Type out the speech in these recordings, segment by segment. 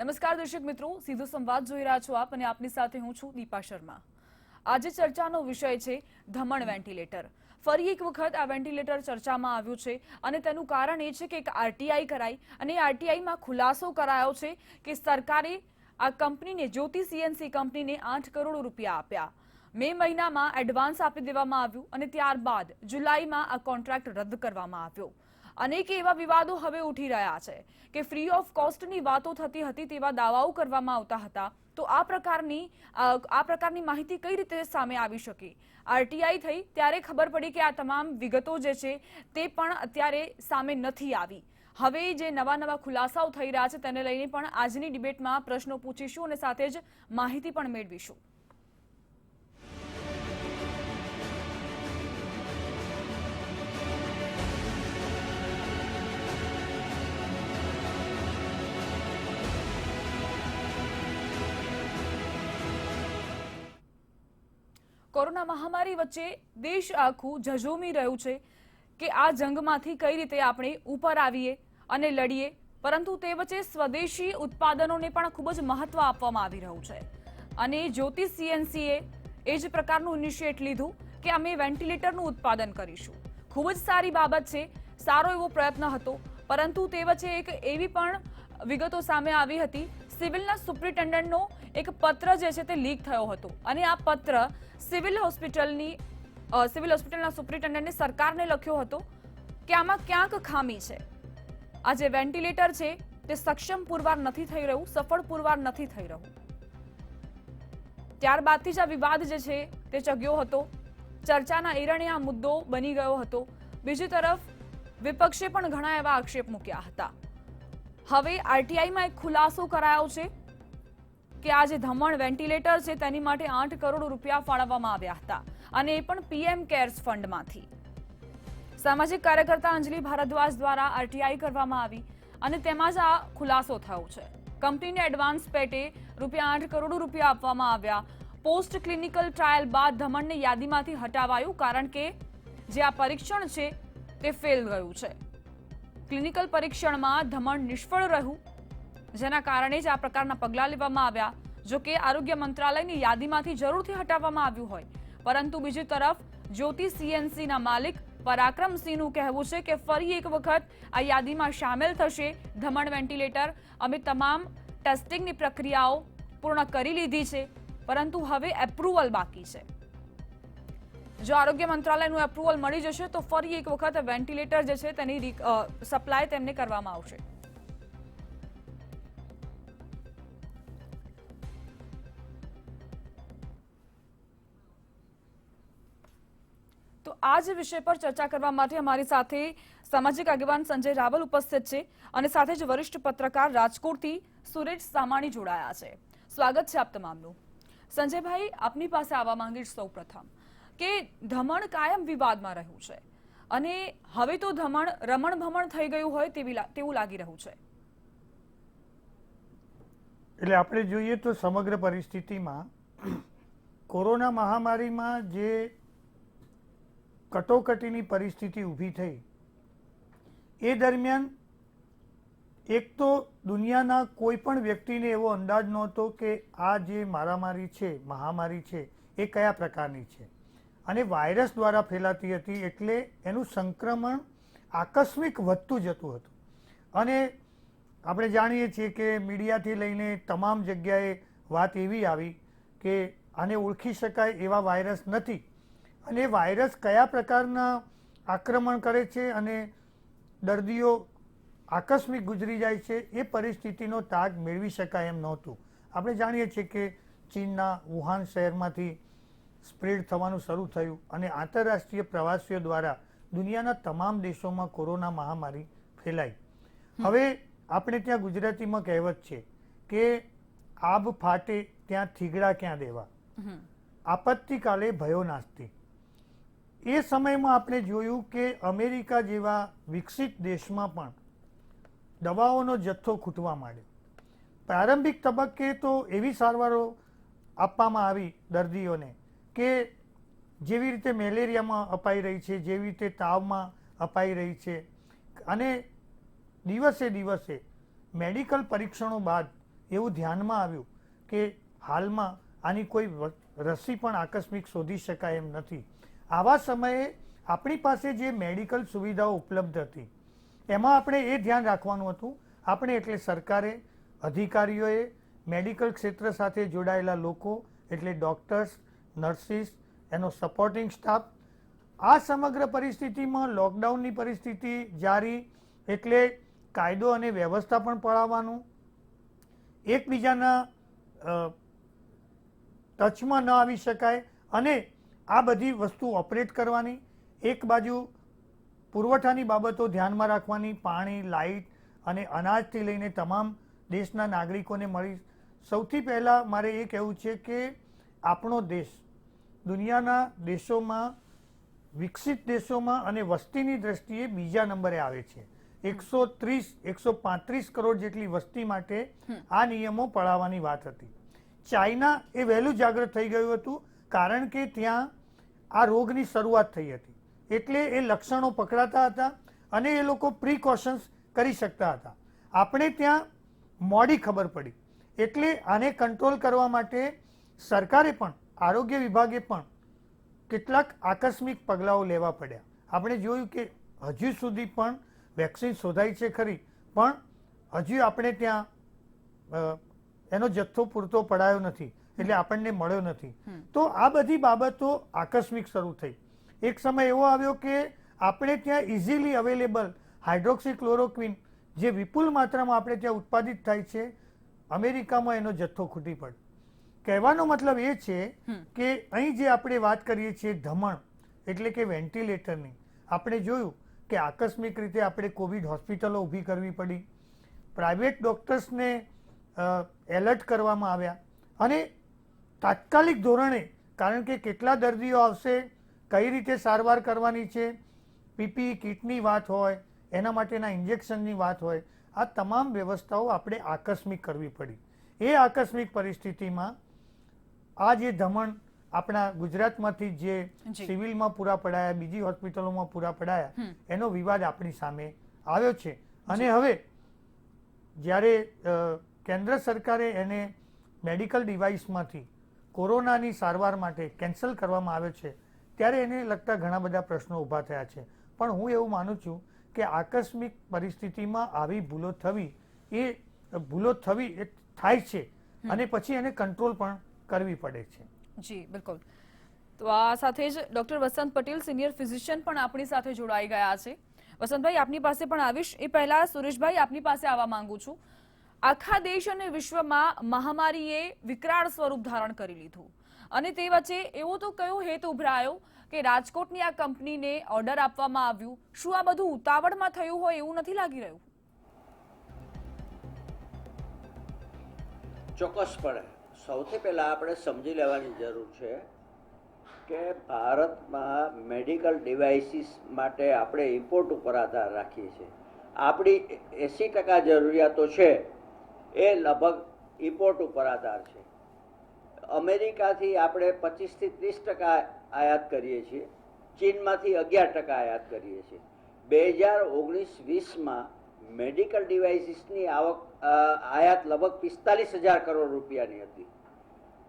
નમસ્કાર દર્શક મિત્રો, સીધો સંવાદ જોઈ રહ્યા છો આપ અને આપની સાથે હું છું દીપા શર્મા। આજે ચર્ચાનો વિષય છે ધમણ વેન્ટિલેટર। ફરી એક વખત આ વેન્ટિલેટર ચર્ચામાં આવ્યું છે અને તેનું કારણ એ છે કે એક આરટીઆઈ કરાઈ અને આરટીઆઈમાં ખુલાસો કરાયો છે કે સરકારે આ કંપનીને જ્યોતિ સીએનસી કંપનીને 8 કરોડ રૂપિયા આપ્યા। મે મહિનામાં એડવાન્સ આપી દેવામાં આવ્યું અને ત્યારબાદ જુલાઈમાં આ કોન્ટ્રાક્ટ રદ કરવામાં આવ્યો। अनेक एवा विवादों हवे उठी रहा है कि फ्री ऑफ कॉस्ट ની વાતો થતી હતી તેવા દાવાઓ કરવામાં આવતા હતા। તો આ પ્રકારની માહિતી કઈ રીતે સામે આવી શકી? આરટીઆઈ થઈ ત્યારે ખબર પડી કે આ તમામ વિગતો જે છે તે પણ અત્યારે સામે નથી આવી। હવે જે નવા ખુલાસાઓ થઈ રહ્યા છે તેને લઈને પણ આજની ડિબેટમાં પ્રશ્નો પૂછીશું અને સાથે જ માહિતી પણ મેળવીશું। કોરોના મહામારી વચ્ચે દેશ આખું ઝઝૂમી રહ્યું છે કે આ જંગમાંથી કઈ રીતે આપણે ઉપર આવીએ અને લડીએ, પરંતુ તે વચ્ચે સ્વદેશી ઉત્પાદનોને પણ ખૂબ જ મહત્વ આપવામાં આવી રહ્યું છે અને જ્યોતિ સીએનસીએ એ જ પ્રકારનું ઇનિશિયેટ લીધું કે અમે વેન્ટિલેટરનું ઉત્પાદન કરીશું। ખૂબ જ સારી બાબત છે, સારો એવો પ્રયત્ન હતો, પરંતુ તે વચ્ચે એક એવી પણ વિગતો સામે આવી હતી। સિવિલના સુપ્રિન્ટેન્ડન્ટનો એક પત્ર જે છે તે લીક થયો હતો અને આ પત્ર સિવિલ હોસ્પિટલના સુપ્રિન્ટેન્ડન્ટે સરકારને લખ્યો હતો કે આમાં ક્યાંક ખામી છે। આ જે વેન્ટિલેટર છે તે સક્ષમ પુરવાર નથી થઈ રહ્યું, સફળ પુરવાર નથી થઈ રહ્યું। ત્યારબાદથી જ આ વિવાદ જે છે તે ચગ્યો હતો, ચર્ચાના એરણે આ મુદ્દો બની ગયો હતો। બીજી તરફ વિપક્ષે પણ ઘણા એવા આક્ષેપ મૂક્યા હતા। હવે આરટીઆઈમાં એક ખુલાસો કરાયો છે કે આ જે ધમણ વેન્ટિલેટર છે તેની માટે 8 કરોડ રૂપિયા ફાળવવામાં આવ્યા હતા અને એ પણ પીએમ કેર્સ ફંડમાંથી। સામાજિક કાર્યકર્તા અંજલિ ભારદ્વાજ દ્વારા આરટીઆઈ કરવામાં આવી અને તેમાં જ આ ખુલાસો થયો છે। કંપનીને એડવાન્સ પેટે ₹8 કરોડ રૂપિયા આપવામાં આવ્યા। પોસ્ટ ક્લિનિકલ ટ્રાયલ બાદ ધમણને યાદીમાંથી હટાવાયું કારણ કે જે આ પરીક્ષણ છે તે ફેલ ગયું છે। ક્લિનિકલ પરીક્ષણમાં ધમણ નિષ્ફળ રહ્યું, જેના કારણે જ આ પ્રકારના પગલાં લેવામાં આવ્યા। જો કે આરોગ્ય મંત્રાલયની યાદીમાંથી જરૂરથી હટાવવામાં આવ્યું હોય, પરંતુ બીજી તરફ જ્યોતિ સીએનસીના માલિક પરાક્રમસિંહનું કહેવું છે કે ફરી એક વખત આ યાદીમાં સામેલ થશે ધમણ વેન્ટિલેટર। અમે તમામ ટેસ્ટિંગની પ્રક્રિયાઓ પૂર્ણ કરી લીધી છે, પરંતુ હવે એપ્રુવલ બાકી છે। જો આરોગ્ય મંત્રાલયનું એપ્રુવલ મળી જશે તો ફરી એક વખત વેન્ટિલેટર જે છે તેની સપ્લાય તેમને કરવામાં આવશે। તો આ જ વિષય પર ચર્ચા કરવા માટે અમારી સાથે સામાજિક આગેવાન સંજય રાવલ ઉપસ્થિત છે અને સાથે જ વરિષ્ઠ પત્રકાર રાજકોટથી સુરેશ સામાણી જોડાયા છે। સ્વાગત છે આપ તમામનું। સંજયભાઈ, આપની પાસે આવવા માંગીશ સૌપ્રથમ કે ધમણ કાયમ વિવાદમાં રહ્યું છે અને હવે તો ધમણ રમણ ભમણ થઈ ગયું હોય તેવું લાગી રહ્યું છે। એટલે આપણે જોઈએ તો સમગ્ર પરિસ્થિતિમાં કોરોના મહામારીમાં જે કટોકટીની પરિસ્થિતિ ઊભી થઈ એ દરમિયાન એક તો દુનિયાના કોઈ પણ વ્યક્તિને એવો અંદાજ નહોતો કે આ જે મારામારી છે, મહામારી છે, એ કયા પ્રકારની છે અને વાયરસ દ્વારા ફેલાતી હતી, એટલે એનું સંક્રમણ આકસ્મિક વધતું જતું હતું। અને આપણે જાણીએ છીએ કે મીડિયાથી લઈને તમામ જગ્યાએ વાત એવી આવી કે આને ઓળખી શકાય એવા વાયરસ નથી અને વાયરસ કયા પ્રકારના આક્રમણ કરે છે અને દર્દીઓ આકસ્મિક ગુજરી જાય છે એ પરિસ્થિતિનો તાગ મેળવી શકાય એમ નહોતું। આપણે જાણીએ છીએ કે ચીનના વુહાન શહેરમાંથી સ્પ્રેડ થવાનું શરૂ થયું અને આંતરરાષ્ટ્રીય પ્રવાસીઓ દ્વારા દુનિયાના તમામ દેશોમાં કોરોના મહામારી ફેલાઈ। હવે આપણે ત્યાં ગુજરાતીમાં કહેવત છે કે આબ ફાટે ત્યાં થીગડા ક્યાં દેવા, આપત્તિકાલે ભયો નાસ્તી। એ સમયમાં આપણે જોયું કે અમેરિકા જેવા વિકસિત દેશમાં પણ દવાઓનો જથ્થો ખૂટવા માંડ્યો। પ્રારંભિક તબક્કે તો એવી સારવારો આપવામાં આવી દર્દીઓને કે જેવી રીતે મેલેરિયામાં અપાઈ રહી છે, જેવી રીતે તાવમાં અપાઈ રહી છે અને દિવસે દિવસે મેડિકલ પરીક્ષણો બાદ એવું ધ્યાનમાં આવ્યું કે હાલમાં આની કોઈ રસી પણ આકસ્મિક શોધી શકાય એમ નથી. આવા સમયે આપણી પાસે જે મેડિકલ સુવિધાઓ ઉપલબ્ધ હતી એમાં આપણે એ ધ્યાન રાખવાનું હતું. આપણે એટલે સરકારે, અધિકારીઓએ, મેડિકલ ક્ષેત્ર સાથે જોડાયેલા લોકો એટલે ડૉક્ટર્સ, નર્સિસ, એનો સપોર્ટિંગ સ્ટાફ, આ સમગ્ર પરિસ્થિતિમાં લોકડાઉનની પરિસ્થિતિ જારી એટલે કાયદો અને વ્યવસ્થા પણ પાળવવાનું, એકબીજાના ટચમાં ન આવી શકાય અને આ બધી વસ્તુ ઓપરેટ કરવાની, એક બાજુ પુરવઠાની બાબતો ધ્યાનમાં રાખવાની, પાણી, લાઇટ અને અનાજથી લઈને તમામ દેશના નાગરિકોને મળી. સૌથી પહેલાં મારે એ કહેવું છે કે આપણો દેશ દુનિયાના દેશોમાં, વિકસિત દેશોમાં અને વસ્તીની દ્રષ્ટિએ બીજા નંબરે આવે છે. 135 કરોડ જેટલી વસ્તી માટે આ નિયમો પાળવવાની વાત હતી. ચાઇના એ વહેલું જાગૃત થઈ ગયું હતું કારણ કે ત્યાં આ રોગની શરૂઆત થઈ હતી એટલે એ લક્ષણો પકડાતા હતા અને એ લોકો પ્રિકોશન્સ કરી શકતા હતા. આપણે ત્યાં મોડી ખબર પડી એટલે આને કંટ્રોલ કરવા માટે સરકારે પણ, આરોગ્ય વિભાગે પણ કેટલાક આકસ્મિક પગલાઓ લેવા પડ્યા. આપણે જોયું કે હજુ સુધી પણ વેક્સિન શોધાઈ છે ખરી, પણ હજુ આપણે ત્યાં એનો જથ્થો પૂરતો પડાયો નથી એટલે આપણને મળ્યો નથી. તો આ બધી બાબતો આકસ્મિક શરૂ થઈ. એક સમય એવો આવ્યો કે આપણે ત્યાં ઇઝીલી અવેલેબલ હાઇડ્રોક્સીક્લોરોક્વિન જે વિપુલ માત્રામાં આપણે ત્યાં ઉત્પાદિત થાય છે, અમેરિકામાં એનો જથ્થો ખૂટી પડ્યો. કહેવાનો મતલબ એ છે કે અહીં જે આપણે વાત કરીએ છીએ ધમણ એટલે કે વેન્ટિલેટરની, આપણે જોયું કે આકસ્મિક રીતે આપણે કોવિડ હોસ્પિટલો ઊભી કરવી પડી, પ્રાઇવેટ ડૉક્ટર્સને એલર્ટ કરવામાં આવ્યા અને તાત્કાલિક ધોરણે, કારણ કે કેટલા દર્દીઓ આવશે, કઈ રીતે સારવાર કરવાની છે, પીપીઈ કિટની વાત હોય, એના માટેના ઇન્જેક્શનની વાત હોય, આ તમામ વ્યવસ્થાઓ આપણે આકસ્મિક કરવી પડી. એ આકસ્મિક પરિસ્થિતિમાં આ જે ધમણ આપણા ગુજરાતમાંથી જે સિવિલમાં પૂરા પડાયા, બીજી હોસ્પિટલોમાં પૂરા પડાયા, એનો વિવાદ આપણી સામે આવ્યો છે. અને હવે જ્યારે કેન્દ્ર સરકારે એને મેડિકલ ડિવાઇસમાંથી કોરોનાની સારવાર માટે કેન્સલ કરવામાં આવ્યો છે ત્યારે એને લગતા ઘણા બધા પ્રશ્નો ઊભા થયા છે. પણ હું એવું માનું છું કે આકસ્મિક પરિસ્થિતિમાં આવી ભૂલો થવી એ થાય છે અને પછી એને કંટ્રોલ પણ કરવી પડે છે. જી બિલકુલ. તો આ સાથે જ ડોક્ટર વસંત પટેલ, સિનિયર ફિઝિશિયન પણ આપણી સાથે જોડાઈ ગયા છે. વસંતભાઈ, આપની પાસે પણ આવીશ. એ પહેલા સુરેશભાઈ, આપની પાસે આવવા માંગુ છું. આખા દેશ અને વિશ્વમાં મહામારીએ વિકરાળ સ્વરૂપ ધારણ કરી લીધું અને તે વચ્ચે એવો તો કયો હેતુ ઉભરાયો કે રાજકોટની આ કંપનીને ઓર્ડર આપવામાં આવ્યું? શું આ બધું ઉતાવળમાં થયું હોય એવું નથી લાગી રહ્યું? ચોક્કસપણે સૌથી પહેલાં આપણે સમજી લેવાની જરૂર છે કે ભારતમાં મેડિકલ ડિવાઇસીસ માટે આપણે ઇમ્પોર્ટ ઉપર આધાર રાખીએ છીએ. આપણી 80% જરૂરિયાતો છે એ લગભગ ઇમ્પોર્ટ ઉપર આધાર છે. અમેરિકાથી આપણે 25-30% આયાત કરીએ છીએ, ચીનમાંથી 11% આયાત કરીએ છીએ. 2019-20માં મેડિકલ ડિવાઇસીસની આયાત લગભગ 45,000 કરોડ રૂપિયાની હતી.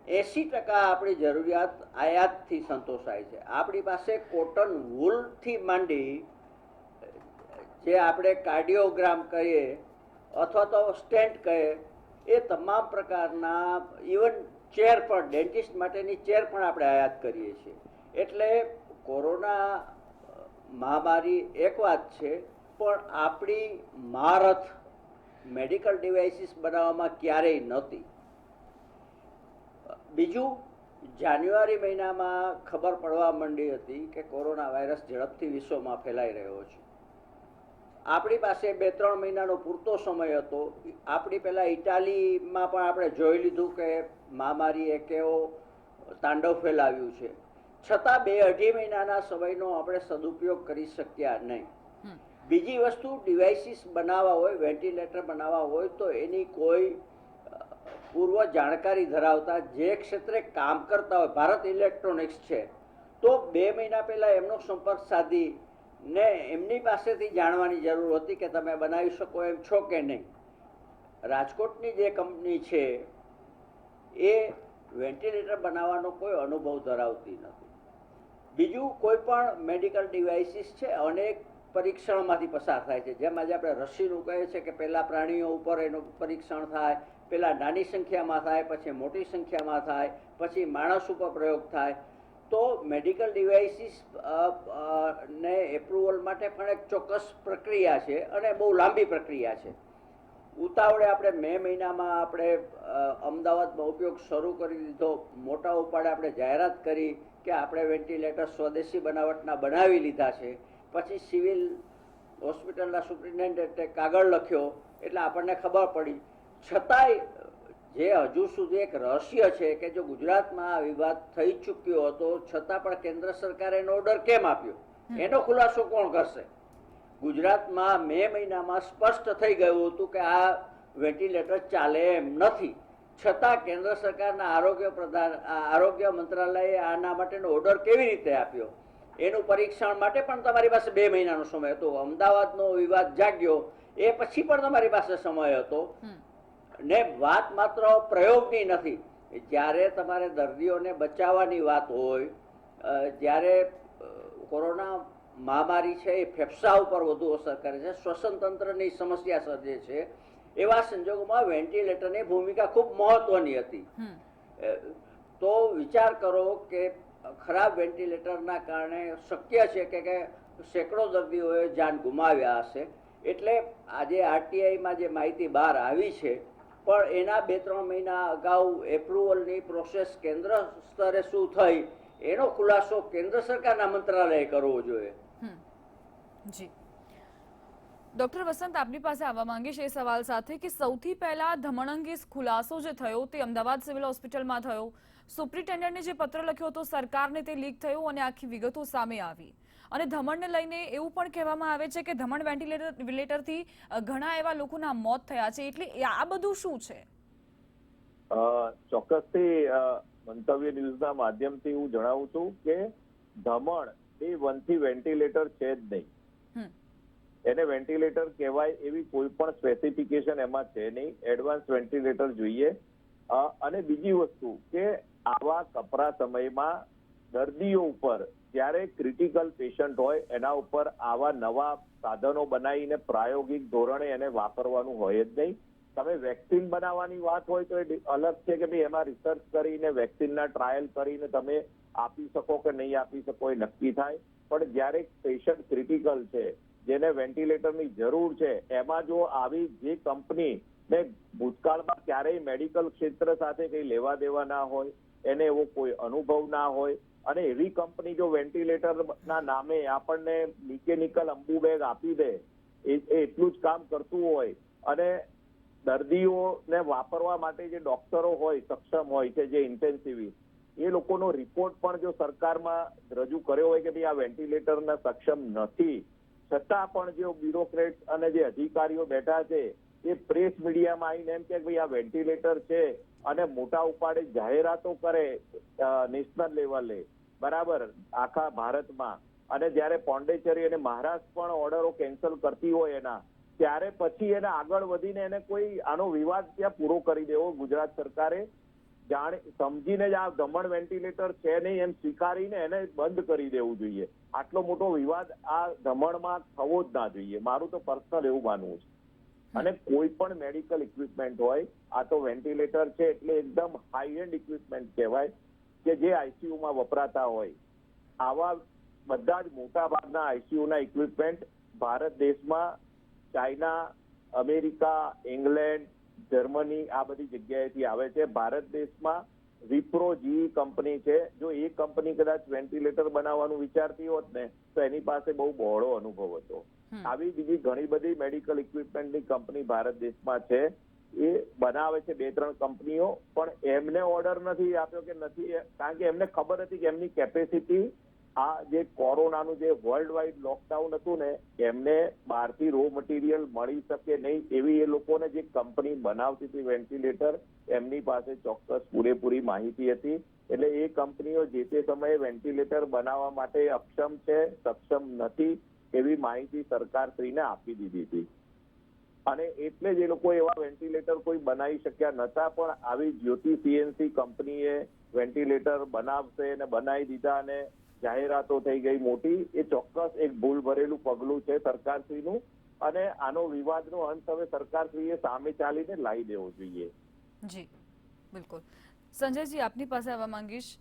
80% આપણી જરૂરિયાત આયાતથી સંતોષાય છે. આપણી પાસે કોટન વૂલથી માંડી જે આપણે કાર્ડિયોગ્રામ કહીએ અથવા તો સ્ટેન્ટ કહીએ, એ તમામ પ્રકારના, ઇવન ચેર પણ, ડેન્ટિસ્ટ માટેની ચેર પણ આપણે આયાત કરીએ છીએ. એટલે કોરોના મહામારી એક વાત છે, પણ આપણી મહારથ મેડિકલ ડિવાઇસીસ બનાવવામાં ક્યારેય નહોતી. બીજું, જાન્યુઆરી મહિનામાં ખબર પડવા માંડી હતી કે કોરોના વાયરસ ઝડપથી વિશ્વમાં ફેલાઈ રહ્યો છે. આપણી પાસે 2-3 મહિનાનો પૂરતો સમય હતો. આપણી પહેલાં ઇટાલીમાં પણ આપણે જોઈ લીધું કે મહામારીએ કેવો તાંડવ ફેલાવ્યું છે. છતાં 2-2.5 મહિનાના સમયનો આપણે સદુપયોગ કરી શક્યા નહીં. બીજી વસ્તુ, ડિવાઇસીસ બનાવવા હોય, વેન્ટિલેટર બનાવવા હોય તો એની કોઈ પૂર્વ જાણકારી ધરાવતા, જે ક્ષેત્રે કામ કરતા હોય, ભારત ઇલેક્ટ્રોનિક્સ છે, તો 2 મહિના પહેલાં એમનો સંપર્ક સાધી ને એમની પાસેથી જાણવાની જરૂર હતી કે તમે બનાવી શકો એમ છો કે નહીં. રાજકોટની જે કંપની છે એ વેન્ટિલેટર બનાવવાનો કોઈ અનુભવ ધરાવતી નથી. બીજું કોઈ પણ મેડિકલ ડિવાઇસીસ છે અનેક પરીક્ષણમાંથી પસાર થાય છે. જેમ આજે આપણે રસીનું કહે છે કે પહેલાં પ્રાણીઓ ઉપર એનું પરીક્ષણ થાય, પહેલાં નાની સંખ્યામાં થાય, પછી મોટી સંખ્યામાં થાય, પછી માણસ ઉપર પ્રયોગ થાય. તો મેડિકલ ડિવાઇસીસ ને એપ્રુવલ માટે પણ એક ચોક્કસ પ્રક્રિયા છે અને બહુ લાંબી પ્રક્રિયા છે. ઉતાવળે આપણે મે મહિનામાં આપણે અમદાવાદમાં ઉપયોગ શરૂ કરી દીધો, મોટા ઉપાડે આપણે જાહેરાત કરી કે આપણે વેન્ટિલેટર સ્વદેશી બનાવટના બનાવી લીધા છે. પછી સિવિલ હોસ્પિટલના સુપ્રિન્ટેન્ડન્ટે કાગળ લખ્યો એટલે આપણને ખબર પડી. છતાંય જે હજુ સુધી એક રહસ્ય છે કે જો ગુજરાતમાં આ વિવાદ થઈ ચૂક્યો હતો છતાં પણ કેન્દ્ર સરકારે એનો ઓર્ડર કેમ આપ્યો, એનો ખુલાસો કોણ કરશે? ગુજરાતમાં મે મહિનામાં સ્પષ્ટ થઈ ગયું હતું કે આ વેન્ટિલેટર ચાલે એમ નથી, છતાં કેન્દ્ર સરકારના આરોગ્ય મંત્રાલયે આના માટેનો ઓર્ડર કેવી રીતે આપ્યો? એનું પરીક્ષણ માટે પણ તમારી પાસે 2 મહિનાનો સમય હતો. અમદાવાદનો વિવાદ જાગ્યો એ પછી પણ તમારી પાસે સમય હતો. ને વાત માત્ર પ્રયોગની નથી. જ્યારે તમારે દર્દીઓને બચાવવાની વાત હોય, જ્યારે કોરોના મહામારી છે એ ફેફસા ઉપર વધુ અસર કરે છે, શ્વસન તંત્રની સમસ્યા સર્જે છે, એવા સંજોગોમાં વેન્ટિલેટરની ભૂમિકા ખૂબ મહત્વની હતી. તો વિચાર કરો કે ખરાબ વેન્ટિલેટરના કારણે શક્ય છે કે સેંકડો દર્દીઓએ જાન ગુમાવ્યા હશે. એટલે આજે આરટીઆઈમાં જે માહિતી બહાર આવી છે પણ એના 2-3 મહિના અગાઉ એપ્રુવલની પ્રોસેસ કેન્દ્ર સ્તરે શું થઈ એનો ખુલાસો કેન્દ્ર સરકારના મંત્રાલયે કરવો જોઈએ. જી ડોક્ટર વસંત, આપની પાસે આવવા માંગીશ એ સવાલ સાથે કે સૌથી પહેલા ધમણ અંગે ખુલાસો જે થયો તે અમદાવાદ સિવિલ હોસ્પિટલમાં થયો. સુપ્રિન્ટેન્ડન્ટે જે પત્ર લખ્યો હતો સરકારને તે લીક થયો અને આખી વિગતો સામે આવી. અને ધમણને લઈને એવું પણ કહેવામાં આવે છે કે ધમણ વેન્ટિલેટરથી ઘણા એવા લોકોના મોત થયા છે. એટલે આ બધું શું છે? ચોક્કસથી મંતવ્ય ન્યૂઝના માધ્યમથી હું જણાવું છું કે ધમણ એ 1 થી વેન્ટિલેટર છે જ નહીં. એને વેન્ટિલેટર કહેવાય એવી કોઈ પણ સ્પેસિફિકેશન એમાં છે નહીં. એડવાન્સ વેન્ટિલેટર જોઈએ. અને બીજી વસ્તુ કે આવા કપરા સમયમાં દર્દીઓ ઉપર જ્યારે ક્રિટિકલ પેશન્ટ હોય એના ઉપર આવા નવા સાધનો બનાવીને પ્રાયોગિક ધોરણે એને વાપરવાનું હોય જ નહીં. તમે વેક્સિન બનાવવાની વાત હોય તો એ અલગ છે કે ભાઈ એમાં રિસર્ચ કરીને વેક્સિનના ટ્રાયલ કરીને તમે આપી શકો કે નહીં આપી શકો એ નક્કી થાય. પણ જ્યારે પેશન્ટ ક્રિટિકલ છે, જેને વેન્ટિલેટરની જરૂર છે, એમાં જો આવી જે કંપની ને ભૂતકાળમાં ક્યારેય મેડિકલ ક્ષેત્ર સાથે કઈ લેવા દેવા ના હોય, એને એવો કોઈ અનુભવ ના હોય અને એવી કંપની જો વેન્ટિલેટરના નામે આપણને મિકેનિકલ અંબુ બેગ આપી દે, એ એટલું જ કામ કરતું હોય અને દર્દીઓને વાપરવા માટે જે ડોક્ટરો હોય સક્ષમ હોય છે, જે ઇન્ટેન્સિવિસ્ટ, એ લોકોનો રિપોર્ટ પણ જો સરકારમાં રજૂ કર્યો હોય કે ભાઈ આ વેન્ટિલેટરના સક્ષમ નથી, છતાં પણ જે બ્યુરોક્રેટ્સ અને જે અધિકારીઓ બેઠા છે એ પ્રેસ મીડિયામાં આવીને એમ કે ભાઈ આ વેન્ટિલેટર છે અને મોટા ઉપાડે જાહેરાતો કરે નેશનલ લેવલે, બરાબર, આખા ભારતમાં, અને જ્યારે પોંડેચેરી અને મહારાષ્ટ્ર પણ ઓર્ડરો કેન્સલ કરતી હોય એના, ત્યારે પછી એને આગળ વધીને એને કોઈ આનો વિવાદ ત્યાં પૂરો કરી દેવો ગુજરાત સરકારે સમજીને જ આ ધમણ વેન્ટિલેટર છે નહીં એમ સ્વીકારીને એને બંધ કરી દેવું જોઈએ. આટલો મોટો વિવાદ આ ધમણમાં થવો જ ના જોઈએ. મારું તો પર્સનલ એવું માનવું છે. અને કોઈ પણ મેડિકલ ઇક્વિપમેન્ટ હોય, આ તો વેન્ટિલેટર છે એટલે એકદમ હાઈ એન્ડ ઇક્વિપમેન્ટ કહેવાય કે જે આઈસીયુમાં વપરાતા હોય. આવા બધા જ મોટા ભાગના આઈસીયુના ઇક્વિપમેન્ટ ભારત દેશમાં ચાઇના, અમેરિકા, ઇંગ્લેન્ડ, જર્મની આ બધી જગ્યાએથી આવે છે. ભારત દેશમાં વિપ્રો જી કંપની છે. જો એ કંપની કદાચ વેન્ટિલેટર બનાવવાનું વિચારતી હોત ને તો એની પાસે બહુ બહોળો અનુભવ હતો. આવી બીજી ઘણી બધી મેડિકલ ઇક્વિપમેન્ટની કંપની ભારત દેશમાં છે. એ બનાવે છે 2-3 કંપનીઓ, પણ એમને ઓર્ડર નથી આપ્યો કે નથી, કારણ કે એમને ખબર હતી કે એમની કેપેસિટી આ જે કોરોનાનું જે વર્લ્ડ વાઇડ લોકડાઉન હતું ને, એમને બહારથી રો મટીરિયલ મળી શકે નહીં એવી એ લોકોને જે કંપની બનાવતી હતી વેન્ટિલેટર, એમની પાસે ચોક્કસ પૂરેપૂરી માહિતી હતી. એટલે એ કંપનીઓ જે તે સમયે વેન્ટિલેટર બનાવવા માટે અક્ષમ છે, સક્ષમ નથી એવી માહિતી સરકારશ્રીને આપી દીધી હતી. અને એટલે જ એ લોકો એવા વેન્ટિલેટર કોઈ બનાવી શક્યા નતા. પણ આવી જ્યોતિ સીએનસી કંપનીએ વેન્ટિલેટર બનાવશે અને બનાવી દીધા અને જાહેરાતો થઈ ગઈ મોટી. એ ચોક્કસ એક ભૂલ ભરેલું પગલું છે સરકારશ્રીનું, અને આનો વિવાદનો અંત હવે સરકારશ્રીએ સામે ચાલીને લાવી દેવો જોઈએ. જી બિલકુલ. સંજયજી, આપની પાસે આવવા માંગીશ.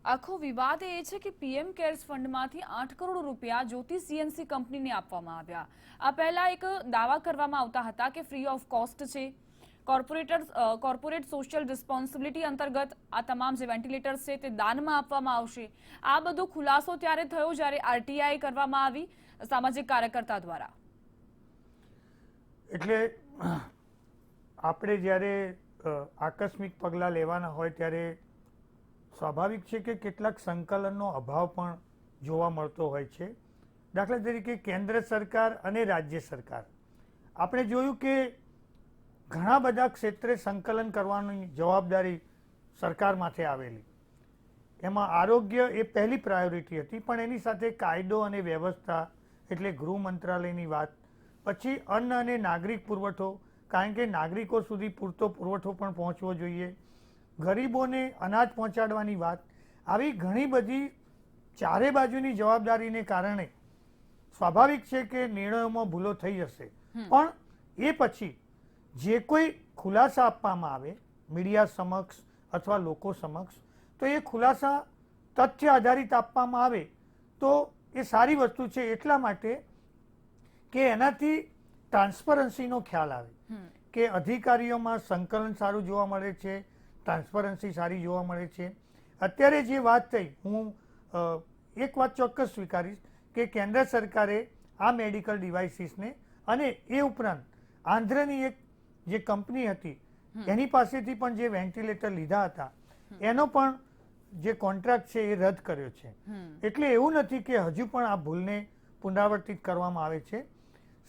આખો વિવાદ એ છે કે પીએમ કેર્સ ફંડમાંથી 8 કરોડ રૂપિયા જ્યોતિ સીએનસી કંપનીને આપવામાં આવ્યા. આ પહેલા એક દાવા કરવામાં આવતા હતા કે ફ્રી ઓફ કોસ્ટ છે, કોર્પોરેટ સોશિયલ રિસ્પોન્સિબિલિટી અંતર્ગત આ તમામ જે વેન્ટિલેટર્સ છે તે દાનમાં આપવામાં આવશે. આ બધો ખુલાસો ત્યારે થયો જ્યારે આરટીઆઈ કરવામાં આવી સામાજિક કાર્યકર્તા દ્વારા. એટલે આપણે જ્યારે આકસ્મિક પગલાં લેવાના હોય ત્યારે સ્વાભાવિક છે કે કેટલાક સંકલનનો અભાવ પણ જોવા મળતો હોય છે. દાખલા તરીકે કેન્દ્ર સરકાર અને રાજ્ય સરકાર, આપણે જોયું કે ઘણા બધા ક્ષેત્રે સંકલન કરવાની જવાબદારી સરકાર માથે આવેલી. એમાં આરોગ્ય એ પહેલી પ્રાયોરિટી હતી, પણ એની સાથે કાયદો અને વ્યવસ્થા એટલે ગૃહ મંત્રાલયની વાત, પછી અન્ન અને નાગરિક પુરવઠો, કારણ કે નાગરિકો સુધી પૂરતો પુરવઠો પણ પહોંચવો જોઈએ, ગરીબોને અનાજ પહોંચાડવાની વાત, આવી ઘણી બધી ચારે બાજુની જવાબદારીને કારણે સ્વાભાવિક છે કે નિર્ણયોમાં ભૂલો થઈ જશે. પણ એ પછી જે કોઈ ખુલાસા આપવામાં આવે મીડિયા સમક્ષ અથવા લોકો સમક્ષ, તો એ ખુલાસા તથ્ય આધારિત આપવામાં આવે તો એ સારી વસ્તુ છે. એટલા માટે કે એનાથી ટ્રાન્સપરન્સીનો ખ્યાલ આવે કે અધિકારીઓમાં સંકલન સારું જોવા મળે છે, ટ્રાન્સપરન્સી સારી જોવા મળે છે. અત્યારે જે વાત થઈ, હું એક વાત ચોક્કસ સ્વીકારીશ કે કેન્દ્ર સરકારે આ મેડિકલ ડિવાઇસીસને અને એ ઉપરાંત આંધ્રની એક જે કંપની હતી એની પાસેથી પણ જે વેન્ટિલેટર લીધા હતા એનો પણ જે કોન્ટ્રાક્ટ છે એ રદ કર્યો છે. એટલે એવું નથી કે હજુ પણ આ ભૂલને પુનરાવર્તિત કરવામાં આવે છે.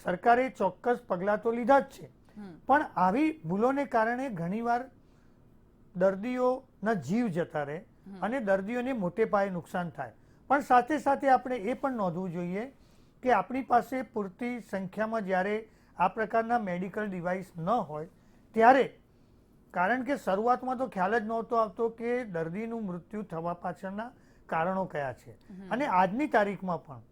સરકારે ચોક્કસ પગલાં તો લીધા જ છે, પણ આવી ભૂલોને કારણે ઘણીવાર દર્દીઓના જીવ જતા રહે અને દર્દીઓને મોટે પાયે નુકસાન થાય. પણ સાથે સાથે આપણે એ પણ નોંધવું જોઈએ કે આપણી પાસે પૂરતી સંખ્યામાં જ્યારે આ પ્રકારના મેડિકલ ડિવાઇસ ન હોય ત્યારે, કારણ કે શરૂઆતમાં તો ખ્યાલ જ નહોતો આવતો કે દર્દીનું મૃત્યુ થવા પાછળના કારણો કયા છે. અને આજની તારીખમાં પણ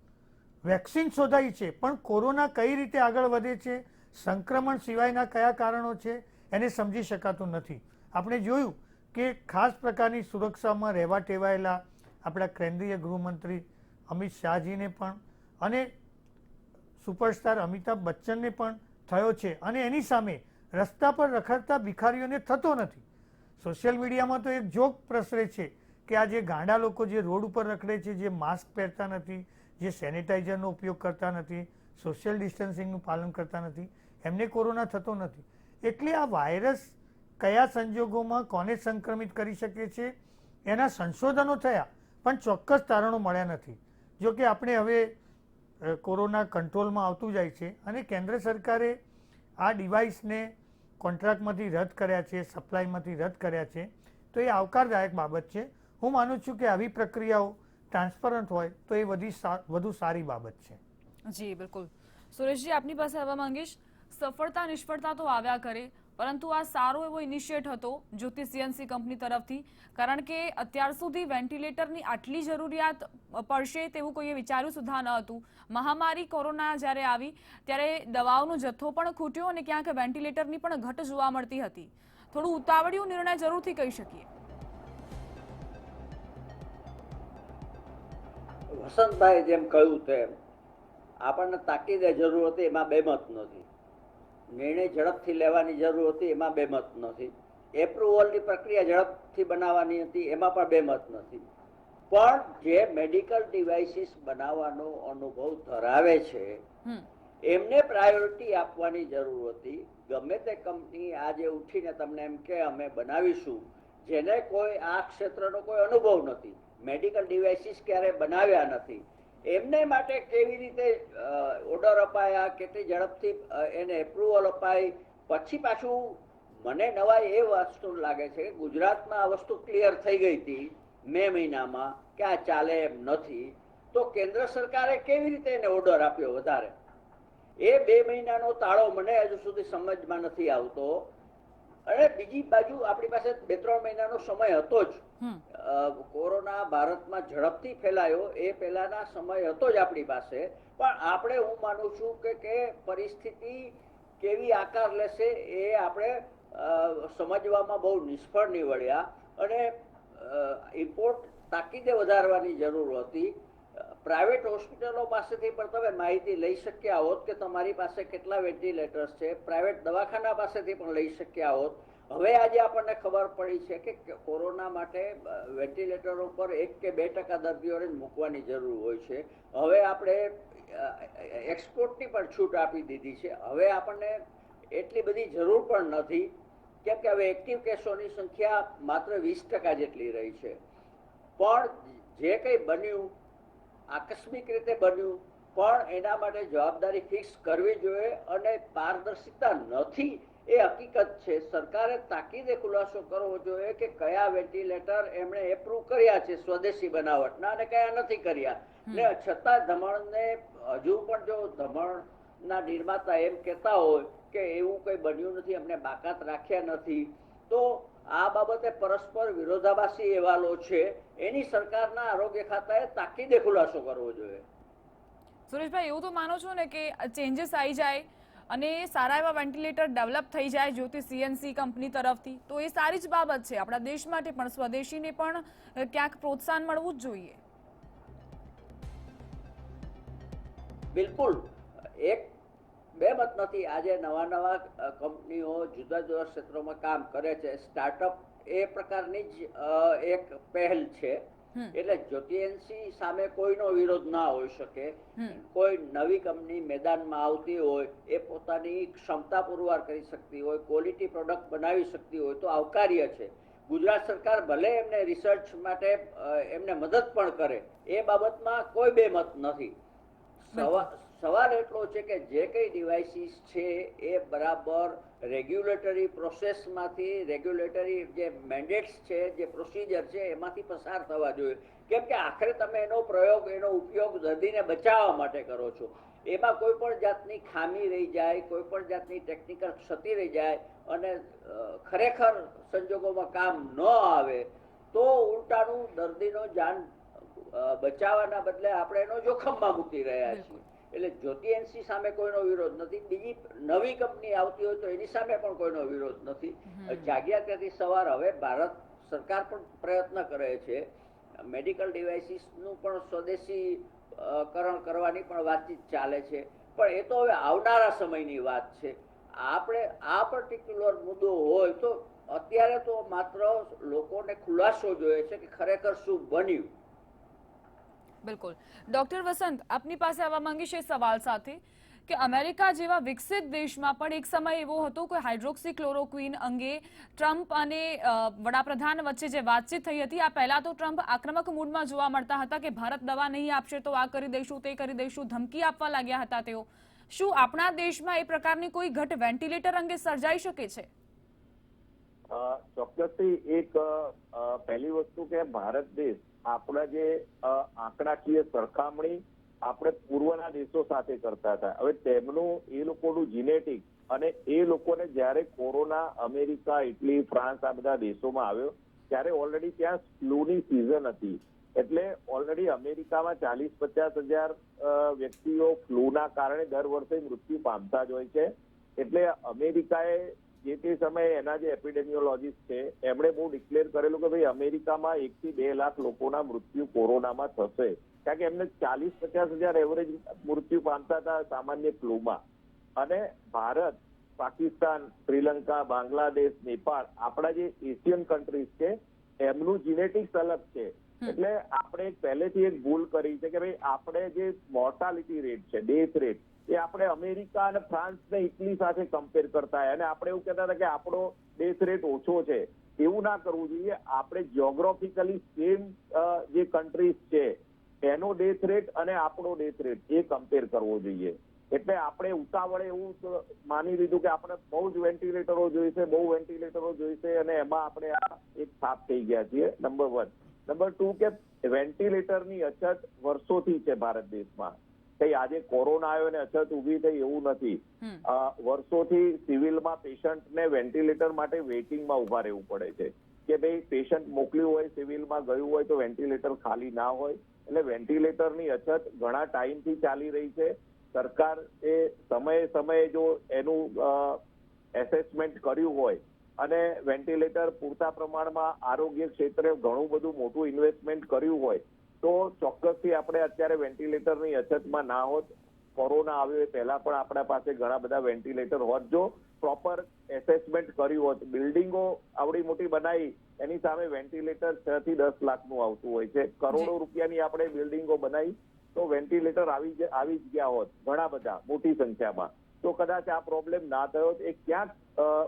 વેક્સિન શોધાઈ છે, પણ કોરોના કઈ રીતે આગળ વધે છે, સંક્રમણ સિવાયના કયા કારણો છે, એને સમજી શકાતું નથી. આપણે જોયું કે ખાસ પ્રકારની સુરક્ષામાં રહેવા ટેવાયેલા આપણા કેન્દ્રીય ગૃહમંત્રી અમિત શાહજીને પણ અને સુપરસ્ટાર અમિતાભ બચ્ચનને પણ થયો છે, અને એની સામે રસ્તા પર રખડતા ભિખારીઓને થતો નથી. સોશિયલ મીડિયામાં તો એક જોક પ્રસરે છે કે આ જે ગાંડા લોકો જે રોડ ઉપર રખડે છે, જે માસ્ક પહેરતા નથી, જે સેનિટાઈઝરનો ઉપયોગ કરતા નથી, સોશિયલ ડિસ્ટન્સિંગનું પાલન કરતા નથી, એમને કોરોના થતો નથી. એટલે આ વાયરસ કયા સંજોગોમાં કોને સંક્રમિત કરી શકે છે એના સંશોધનો થયા, પણ ચોક્કસ તારણો મળ્યા નથી. જો કે આપણે હવે કોરોના કંટ્રોલમાં આવતું જાય છે અને કેન્દ્ર સરકારે આ ડિવાઇસને કોન્ટ્રાક્ટમાંથી રદ કર્યા છે, સપ્લાયમાંથી રદ કર્યા છે, તો એ આવકારદાયક બાબત છે. હું માનું છું કે આવી પ્રક્રિયાઓ ટ્રાન્સપરન્ટ હોય તો એ વધુ સારી બાબત છે. જી બિલકુલ. સુરેશજી, આપની પાસે આવવા માંગીશ. સફળતા નિષ્ફળતા તો આવ્યા કરે, પરંતુ આ સારો એવો ઇનિશિયેટ હતો જ્યોતિ સીએનસી કંપની તરફથી, કારણ કે અત્યાર સુધી વેન્ટિલેટરની આટલી જરૂરિયાત પડશે તેવું કોઈએ વિચાર્યું સુદ્ધા ન હતું. મહામારી કોરોના જ્યારે આવી ત્યારે દવાઓનો જથ્થો પણ ખૂટ્યો અને ક્યાંક વેન્ટિલેટરની પણ ઘટ જોવા મળતી હતી. થોડું ઉતાવળિયું નિર્ણય જરૂરથી કહી શકીએ. વસંતભાઈ જેમ કહ્યું તેમ આપણને તાકીદે જરૂર હતી, એમાં બેમત નથી. નિર્ણય ઝડપથી લેવાની જરૂર હતી, એમાં બેમત નથી. એપ્રુવલની પ્રક્રિયા ઝડપથી બનાવવાની હતી, એમાં પણ બેમત નથી. પણ જે મેડિકલ ડિવાઇસીસ બનાવવાનો અનુભવ ધરાવે છે એમને પ્રાયોરિટી આપવાની જરૂર હતી. ગમે તે કંપની આજે ઉઠીને તમને એમ કે અમે બનાવીશું, જેને કોઈ આ ક્ષેત્રનો કોઈ અનુભવ નથી, મેડિકલ ડિવાઇસીસ ક્યારે બનાવ્યા નથી, એમને માટે કેવી રીતે ઓર્ડર અપાયા, કેટલી ઝડપથી એને એપ્રુવલ અપાઈ, પછી પાછું મને નવાઈ એ વસ્તુ લાગે છે કે ગુજરાતમાં આ વસ્તુ ક્લિયર થઈ ગઈ હતી મે મહિનામાં કે આ ચાલે એમ નથી, તો કેન્દ્ર સરકારે કેવી રીતે એને ઓર્ડર આપ્યો વધારે? એ 2 મહિનાનો તાળો મને હજુ સુધી સમજમાં નથી આવતો. અને બીજી બાજુ આપણી પાસે 2-3 મહિનાનો સમય હતો જ. કોરોના ભારતમાં ઝડપથી ફેલાયો એ પહેલાના સમય હતો જ આપણી પાસે, પણ આપણે, હું માનું છું કે પરિસ્થિતિ કેવી આકાર લેશે એ આપણે સમજવામાં બહુ નિષ્ફળ નીવડ્યા. અને ઇમ્પોર્ટ તાકીદે વધારવાની જરૂર હતી. પ્રાઇવેટ હોસ્પિટલો પાસેથી પણ તમે માહિતી લઈ શક્યા હોત કે તમારી પાસે કેટલા વેન્ટિલેટર્સ છે. પ્રાઇવેટ દવાખાના પાસેથી પણ લઈ શક્યા હોત. હવે આજે આપણને ખબર પડી છે કે કોરોના માટે વેન્ટિલેટરો પર 1 કે 2% દર્દીઓને જ મૂકવાની જરૂર હોય છે. હવે આપણે એક્સપોર્ટની પણ છૂટ આપી દીધી છે. હવે આપણને એટલી બધી જરૂર પણ નથી, કેમ કે હવે એક્ટિવ કેસોની સંખ્યા માત્ર 20% જેટલી રહી છે. પણ જે કંઈ બન્યું, આકસ્મિક રીતે બન્યું, પણ એના માટે જવાબદારી ફિક્સ કરવી જોઈએ. અને પારદર્શિતા નથી એ હકીકત છે. સરકારે તાકીદે ખુલાસો કરવો જોઈએ કે કયા વેન્ટિલેટર એમણે એપ્રૂવ કર્યા છે સ્વદેશી બનાવટના અને કયા નથી કર્યા. ને છતાં દમણને હજુ પણ જો દમણના નિર્માતા એમ કહેતા હોય કે એવું કંઈ બન્યું નથી, અમને બાકાત રાખ્યા નથી, તો આ બાબતે પરસ્પર વિરોધાભાસી અહેવાલો છે. એની સરકારના આરોગ્ય ખાતાએ તાકીદે ખુલાસો કરવો જોઈએ. સુરેશભાઈ, એવું તો માનો છો ને કે ચેન્જીસ આવી જાય અને સારા એવા વેન્ટિલેટર ડેવલપ થઈ જાય જ્યોતિ CNC કંપની તરફથી, તો એ સારી જ બાબત છે. આપણા દેશ માટે પણ, સ્વદેશીને પણ ક્યાંક પ્રોત્સાહન મળવું જ જોઈએ. બિલકુલ, એક બે મત નથી. આજે નવા કંપનીઓ જુદા જુદા ક્ષેત્રોમાં કામ કરે છે. સ્ટાર્ટઅપ એ પ્રકારની જ એક પહેલ છે. એટલે જ્યોતિએનસી સામે કોઈનો વિરોધ ના હોઈ શકે. કોઈ નવી કંપની મેદાનમાં આવતી હોય, એ પોતાની ક્ષમતા પુરવાર કરી શકતી હોય, ક્વોલિટી પ્રોડક્ટ બનાવી શકતી હોય તો આવકાર્ય છે. ગુજરાત સરકાર ભલે એમને રિસર્ચ માટે એમને મદદ પણ કરે, એ બાબતમાં કોઈ બે મત નથી. સવાલ એટલો છે કે જે કઈ ડિવાઇસીસ છે એ બરાબર રેગ્યુલેટરી પ્રોસેસમાંથી, રેગ્યુલેટરી જે મેન્ડેટ્સ છે, જે પ્રોસિજર છે એમાંથી પસાર થવા જોઈએ. કેમ કે આખરે તમે એનો પ્રયોગ, એનો ઉપયોગ દર્દીને બચાવવા માટે કરો છો. એમાં કોઈ પણ જાતની ખામી રહી જાય, કોઈ પણ જાતની ટેકનિકલ ક્ષતિ રહી જાય અને ખરેખર સંજોગોમાં કામ ન આવે તો ઉલટાનું દર્દીનો જાન બચાવવાના બદલે આપણે એનો જોખમમાં મૂકી રહ્યા છીએ. એટલે જ્યોતિએનસી સામે કોઈનો વિરોધ નથી. બીજી નવી કંપની આવતી હોય તો એની સામે પણ કોઈનો વિરોધ નથી. જાગ્યા ત્યાંથી સવાર. હવે ભારત સરકાર પણ પ્રયત્ન કરે છે. મેડિકલ ડિવાઇસીસનું પણ સ્વદેશીકરણ કરવાની પણ વાતચીત ચાલે છે. પણ એ તો હવે આવનારા સમયની વાત છે. આપણે આ પર્ટિક્યુલર મુદ્દો હોય તો અત્યારે તો માત્ર લોકોને ખુલાસો જોઈએ છે કે ખરેખર શું બન્યું. બિલકુલ. ડોક્ટર વસંત, આપની પાસે આવવા માંગીશ એ સવાલ સાથે કે અમેરિકા જેવા વિકસિત દેશમાં પણ એક સમય એવો હતો કે હાઇડ્રોક્સીક્લોરોક્વિન અંગે ટ્રમ્પ અને વડાપ્રધાન વચ્ચે જે વાતચીત થઈ હતી, આ પહેલા તો ટ્રમ્પ આક્રમક મૂડમાં જોવા મળતા હતા કે ભારત દવા નહીં આપશે તો આ કરી દઈશું, તે કરી દઈશું, ધમકી આપવા લાગ્યા હતા તેઓ. શું આપણા દેશમાં એ પ્રકારની કોઈ ઘટ વેન્ટિલેટર અંગે સર્જાઈ શકે છે? ચોક્કસથી. એક પહેલી વસ્તુ કે ભારત દેશ આપણા જે આંકડાકીય સરખામણી આપણે પૂર્વના દેશો સાથે કરતા હતા. હવે તેમનું, એ લોકોનું જીનેટિક અને એ લોકોને જ્યારે કોરોના અમેરિકા, ઇટલી, ફ્રાન્સ આ બધા દેશોમાં આવ્યો ત્યારે ઓલરેડી ત્યાં ફ્લૂની સિઝન હતી. એટલે ઓલરેડી અમેરિકામાં 40-50 હજાર વ્યક્તિઓ ફ્લૂના કારણે દર વર્ષે મૃત્યુ પામતા જ હોય છે. એટલે અમેરિકાએ જે તે સમયે એના જે એપિડેમિયોલોજીસ્ટ છે એમણે બહુ ડિક્લેર કરેલું કે ભાઈ અમેરિકામાં 1 થી 2 લાખ લોકોના મૃત્યુ કોરોનામાં થશે. કારણ કે એમને 40-50 હજાર એવરેજ મૃત્યુ પામતા હતા સામાન્ય ફ્લૂમાં. અને ભારત, પાકિસ્તાન, શ્રીલંકા, બાંગ્લાદેશ, નેપાળ, આપણા જે એશિયન કન્ટ્રીઝ છે એમનું જીનેટિક્સ અલગ છે. એટલે આપણે પહેલેથી એક ભૂલ કરી છે કે ભાઈ આપણે જે મોર્ટાલિટી રેટ છે, ડેથ રેટ, એ આપણે અમેરિકા અને ફ્રાન્સ ને ઇટલી સાથે કમ્પેર કરતા અને આપણે એવું કહેતા હતા કે આપણો ડેથ રેટ ઓછો છે. એવું ના કરવું જોઈએ. આપણે જ્યોગ્રાફિકલી સેમ જે કન્ટ્રીઝ છે એનો ડેથ રેટ અને આપણો ડેથ રેટ એ કમ્પેર કરવો જોઈએ. એટલે આપણે ઉતાવળે એવું માની લીધું કે આપણે બહુ જ વેન્ટિલેટરો જોઈશે, બહુ વેન્ટિલેટરો જોઈશે અને એમાં આપણે આ એક સાફ થઈ ગયા છીએ. નંબર 1. નંબર 2 કે વેન્ટિલેટરની અછત વર્ષોથી છે ભારત દેશમાં. કઈ આજે કોરોના આવ્યો અને અછત ઊભી થઈ એવું નથી. વર્ષોથી સિવિલમાં પેશન્ટને વેન્ટિલેટર માટે વેઇટિંગમાં ઉભા રહેવું પડે છે કે ભાઈ પેશન્ટ મોકલ્યું હોય સિવિલમાં ગયું હોય તો વેન્ટિલેટર ખાલી ના હોય. એટલે વેન્ટિલેટરની અછત ઘણા ટાઈમથી ચાલી રહી છે. સરકાર એ સમયે જો એનું એસેસમેન્ટ કર્યું હોય અને વેન્ટિલેટર પૂરતા પ્રમાણમાં આરોગ્ય ક્ષેત્રે ઘણું બધું મોટું ઇન્વેસ્ટમેન્ટ કર્યું હોય તો ચોક્કસથી આપણે અત્યારે વેન્ટિલેટરની અછતમાં ના હોત. કોરોના આવ્યો એ પહેલા પણ આપણા પાસે ઘણા બધા વેન્ટિલેટર હોત જો પ્રોપર એસેસમેન્ટ કર્યું હોત. બિલ્ડિંગો આવડી મોટી બનાવી એની સામે વેન્ટિલેટર 6 થી 10 લાખનું આવતું હોય છે. કરોડો રૂપિયાની આપણે બિલ્ડિંગો બનાવી તો વેન્ટિલેટર આવી જ ગયા હોત ઘણા બધા મોટી સંખ્યામાં તો કદાચ આ પ્રોબ્લેમ ના થયો. એ ક્યાંક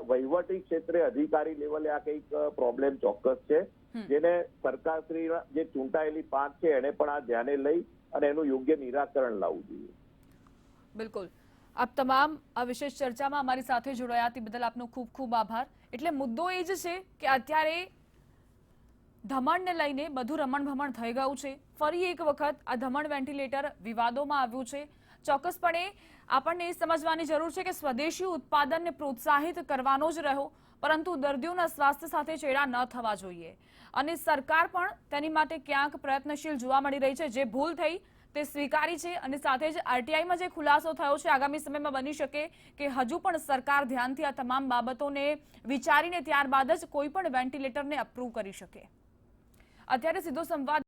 વહીવટી ક્ષેત્રે અધિકારી લેવલે આ કંઈક પ્રોબ્લેમ ચોક્કસ છે જેને સરકારશ્રીના જે ચૂંટાયેલી પાંખ છે એને પણ આ ધ્યાને લઈ અને એનું યોગ્ય નિરાકરણ લાવવું જોઈએ. બિલકુલ. આપ તમામ આ વિશેષ ચર્ચામાં અમારી સાથે જોડાયા તે બદલ આપનો ખૂબ ખૂબ આભાર. એટલે મુદ્દો એ જ છે કે અત્યારે ધમણને લઈને બધું રમણ ભમણ થઈ ગયું છે. ફરી એક વખત આ ધમણ વેન્ટિલેટર વિવાદોમાં આવ્યું છે. ચોક્કસપણે આપણને એ સમજવાની જરૂર છે કે સ્વદેશી ઉત્પાદનને પ્રોત્સાહિત કરવાનો જ રહ્યો, પરંતુ દર્દીઓના સ્વાસ્થ્ય સાથે ચેડા ન થવા જોઈએ અને સરકાર પણ તેની માટે ક્યાંક પ્રયત્નશીલ જોવા મળી રહી છે. જે ભૂલ થઈ તે સ્વીકારી છે અને સાથે જ આરટીઆઈમાં જે ખુલાસો થયો છે આગામી સમયમાં બની શકે કે હજુ પણ સરકાર ધ્યાનથી આ તમામ બાબતોને વિચારીને ત્યારબાદ જ કોઈ પણ વેન્ટિલેટરને અપ્રૂવ કરી શકે. અત્યારે સીધો સંવાદ